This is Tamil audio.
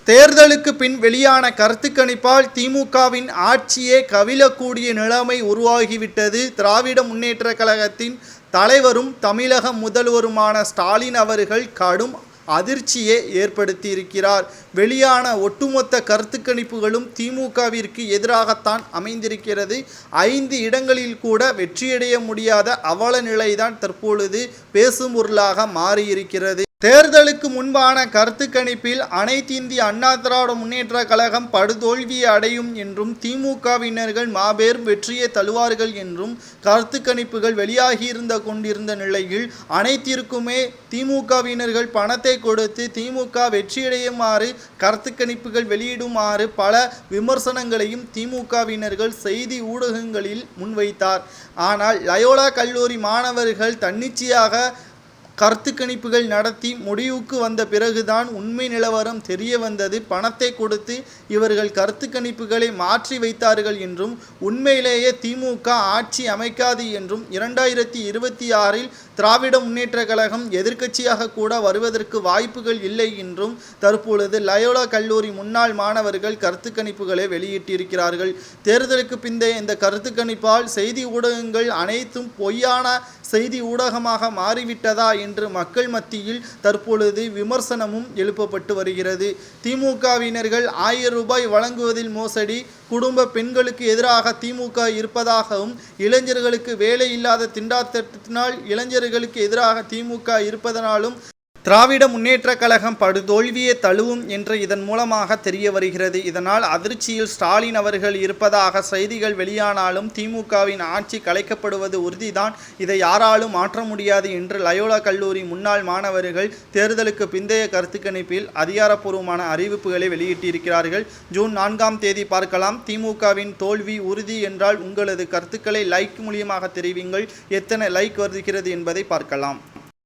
தேர்தலுக்கு பின் வெளியான கருத்து கணிப்பால் திமுகவின் ஆட்சியே கவிழக்கூடிய நிலைமை உருவாகிவிட்டது. திராவிட முன்னேற்ற கழகத்தின் தலைவரும் தமிழக முதல்வருமான ஸ்டாலின் அவர்கள் கடும் அதிர்ச்சியை ஏற்படுத்தியிருக்கிறார். வெளியான ஒட்டுமொத்த கருத்து கணிப்புகளும் திமுகவிற்கு எதிராகத்தான் அமைந்திருக்கிறது. 5 இடங்களில் கூட வெற்றியடைய முடியாத அவல நிலைதான் தற்பொழுது பேசும் பொருளாக மாறியிருக்கிறது. தேர்தலுக்கு முன்பான கருத்து கணிப்பில் அனைத்திந்திய அண்ணா திராவிட முன்னேற்ற கழகம் படுதோல்வியை அடையும் என்றும் திமுகவினர்கள் மாபெரும் வெற்றியை தழுவார்கள் என்றும் கருத்து கணிப்புகள் வெளியாகியிருந்த கொண்டிருந்த நிலையில் அனைத்திற்குமே திமுகவினர்கள் பணத்தை கொடுத்து திமுக வெற்றியடையுமாறு கருத்து கணிப்புகள் வெளியிடுமாறு பல விமர்சனங்களையும் திமுகவினர்கள் செய்தி ஊடகங்களில் முன்வைத்தார். ஆனால் லயோலா கல்லூரி மாணவர்கள் தன்னிச்சையாக கருத்து கணிப்புகள் நடத்தி முடிவுக்கு வந்த பிறகுதான் உண்மை நிலவரம் தெரிய வந்தது. பணத்தை கொடுத்து இவர்கள் கருத்து கணிப்புகளை மாற்றி வைத்தார்கள் என்றும் உண்மையிலேயே திமுக ஆட்சி அமைக்காது என்றும் 2026இல் திராவிட முன்னேற்ற கழகம் எதிர்க்கட்சியாக கூட வருவதற்கு வாய்ப்புகள் இல்லை என்றும் தற்பொழுது லயோலா கல்லூரி முன்னாள் மாணவர்கள் கருத்து கணிப்புகளை வெளியிட்டிருக்கிறார்கள். தேர்தலுக்கு பிந்தைய இந்த கருத்து கணிப்பால் செய்தி ஊடகங்கள் அனைத்தும் பொய்யான செய்தி ஊடகமாக மாறிவிட்டதா என்று மக்கள் மத்தியில் தற்பொழுது விமர்சனமும் எழுப்பப்பட்டு வருகிறது. திமுகவினர்கள் 1000 ரூபாய் வழங்குவதில் மோசடி, குடும்ப பெண்களுக்கு எதிராக திமுக இருப்பதாகவும் இளைஞர்களுக்கு வேலை இல்லாத திண்டாட்டத்தினால் இளைஞர்களுக்கு எதிராக திமுக இருப்பதனாலும் திராவிட முன்னேற்ற கழகம் படுதோல்வியை தழுவும் என்று இதன் மூலமாக தெரிய வருகிறது. இதனால் அதிர்ச்சியில் ஸ்டாலின் அவர்கள் இருப்பதாக செய்திகள் வெளியானாலும் திமுகவின் ஆட்சி கலைக்கப்படுவது உறுதிதான், இதை யாராலும் மாற்ற முடியாது என்று லயோலா கல்லூரி முன்னாள் மாணவர்கள் தேர்தலுக்கு பிந்தைய கருத்து கணிப்பில் அதிகாரப்பூர்வமான அறிவிப்புகளை வெளியிட்டிருக்கிறார்கள். ஜூன் 4ஆம் தேதி பார்க்கலாம். திமுகவின் தோல்வி உறுதி என்றால் உங்களது கருத்துக்களை லைக் மூலியமாக தெரிவிங்கள். எத்தனை லைக் வருகிறது என்பதை பார்க்கலாம்.